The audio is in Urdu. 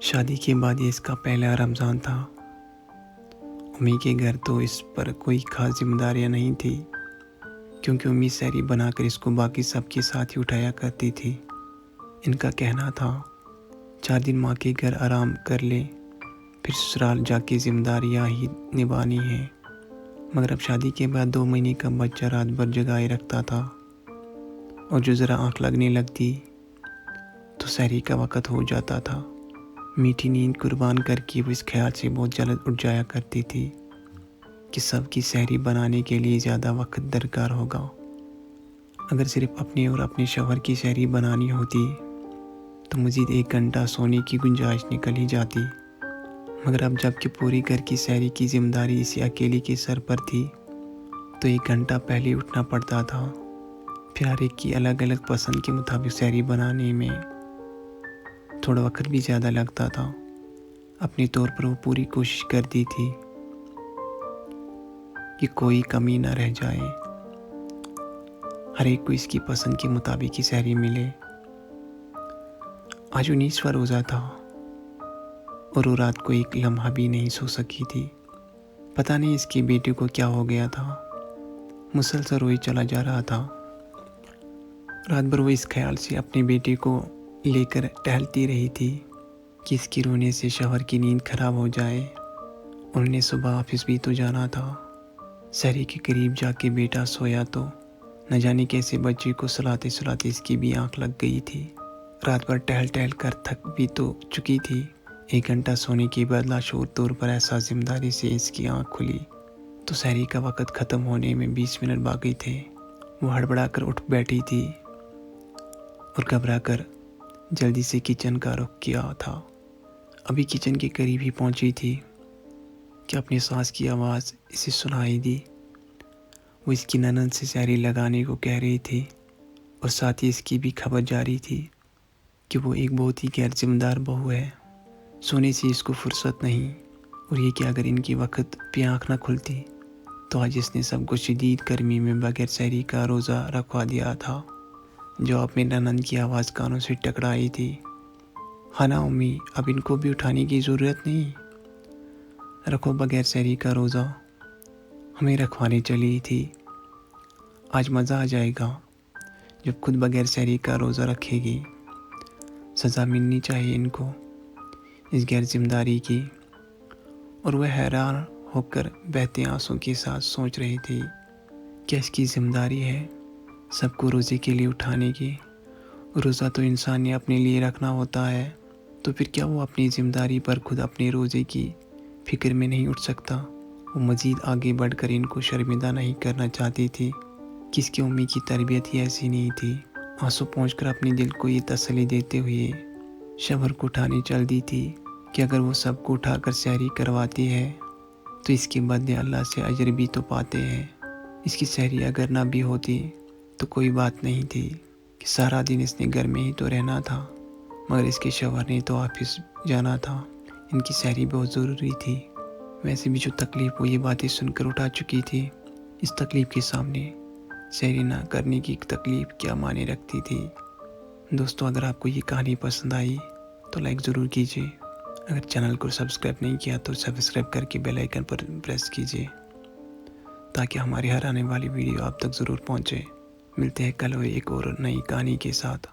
شادی کے بعد یہ اس کا پہلا رمضان تھا۔ امی کے گھر تو اس پر کوئی خاص ذمہ داریاں نہیں تھی، کیونکہ امی سحری بنا کر اس کو باقی سب کے ساتھ ہی اٹھایا کرتی تھی۔ ان کا کہنا تھا 4 دن ماں کے گھر آرام کر لے، پھر سسرال جا کے ذمہ داریاں ہی نبھانی ہیں۔ مگر اب شادی کے بعد 2 مہینے کا بچہ رات بھر جگائے رکھتا تھا، اور جو ذرا آنکھ لگنے لگتی تو سحری کا وقت ہو جاتا تھا۔ میٹھی نیند قربان کر کے وہ اس خیال سے بہت جلد اٹھ جایا کرتی تھی کہ سب کی سحری بنانے کے لیے زیادہ وقت درکار ہوگا۔ اگر صرف اپنے اور اپنے شوہر کی سحری بنانی ہوتی تو مزید 1 گھنٹہ سونے کی گنجائش نکل ہی جاتی، مگر اب جب کہ پوری گھر کی سحری کی ذمہ داری اسی اکیلی کے سر پر تھی تو 1 گھنٹہ پہلے اٹھنا پڑتا تھا۔ پھر ہر ایک کی الگ الگ پسند کے مطابق سحری بنانے میں تھوڑا وقت بھی زیادہ لگتا تھا۔ اپنے طور پر وہ پوری کوشش کرتی تھی کہ کوئی کمی نہ رہ جائے، ہر ایک کو اس کی پسند کے مطابق ہی سحری ملے۔ آج 19واں روزہ تھا اور وہ رات کو ایک لمحہ بھی نہیں سو سکی تھی۔ پتہ نہیں اس کے بیٹے کو کیا ہو گیا تھا، مسلسل روئی چلا جا رہا تھا۔ رات بھر وہ اس خیال سے اپنے بیٹے کو لے کر ٹہلتی رہی تھی کہ اس کے رونے سے شوہر کی نیند خراب ہو جائے۔ انہوں نے صبح آفس بھی تو جانا تھا۔ سحری کے قریب جا کے بیٹا سویا تو نہ جانے کیسے بچے کو سلاتے سلاتے اس کی بھی آنکھ لگ گئی تھی۔ رات بھر ٹہل ٹہل کر تھک بھی تو چکی تھی۔ 1 گھنٹہ سونے کے بعد لاشعور طور پر احساس ذمہ داری سے اس کی آنکھ کھلی تو سحری کا وقت ختم ہونے میں 20 منٹ باقی تھے۔ وہ ہڑبڑا کر اٹھ بیٹھی تھی اور گھبرا کر جلدی سے کچن کا رخ کیا تھا۔ ابھی کچن کے قریب ہی پہنچی تھی کہ اپنی سانس کی آواز اسے سنائی دی۔ وہ اس کی نند سے سحری لگانے کو کہہ رہی تھی اور ساتھ ہی اس کی بھی خبر جاری تھی کہ وہ ایک بہت ہی غیر ذمہ دار بہو ہے، سونے سے اس کو فرصت نہیں، اور یہ کہ اگر ان کی وقت پہ آنکھ نہ کھلتی تو آج اس نے سب کو شدید گرمی میں بغیر سحری کا روزہ رکھوا دیا تھا۔ جواب میں نند کی آواز کانوں سے ٹکرائی تھی، ہاں نا امی، اب ان کو بھی اٹھانے کی ضرورت نہیں، رکھو بغیر سحری کا روزہ، ہمیں رکھوانے چلی تھی۔ آج مزہ آ جائے گا جب خود بغیر سحری کا روزہ رکھے گی، سزا ملنی چاہیے ان کو اس غیر ذمہ داری کی۔ اور وہ حیران ہو کر بہتے آنسوں کے ساتھ سوچ رہی تھی کہ اس کی ذمہ داری ہے سب کو روزے کے لیے اٹھانے کی۔ روزہ تو انسان نے اپنے لیے رکھنا ہوتا ہے، تو پھر کیا وہ اپنی ذمہ داری پر خود اپنے روزے کی فکر میں نہیں اٹھ سکتا؟ وہ مزید آگے بڑھ کر ان کو شرمندہ نہیں کرنا چاہتی تھی کہ اس کی امی کی تربیت ہی ایسی نہیں تھی۔ آنسو پہنچ کر اپنے دل کو یہ تسلی دیتے ہوئے شوہر کو اٹھانے چل دی تھی کہ اگر وہ سب کو اٹھا کر سحری کرواتی ہے تو اس کے بدلے اللہ سے اجر بھی تو پاتے ہیں۔ اس کی سحری اگر نہ بھی ہوتی تو کوئی بات نہیں تھی کہ سارا دن اس نے گھر میں ہی تو رہنا تھا، مگر اس کے شوہر نے تو آفس جانا تھا۔ ان کی سحری بہت ضروری تھی۔ ویسے بھی جو تکلیف وہ یہ باتیں سن کر اٹھا چکی تھی، اس تکلیف کے سامنے سحری نہ کرنے کی تکلیف کیا معنی رکھتی تھی۔ دوستو، اگر آپ کو یہ کہانی پسند آئی تو لائک ضرور کیجیے۔ اگر چینل کو سبسکرائب نہیں کیا تو سبسکرائب کر کے بیل آئیکن پر پریس کیجیے تاکہ ہماری ہر آنے والی ویڈیو آپ تک ضرور پہنچے۔ ملتے ہیں کل ایک اور نئی کہانی کے ساتھ۔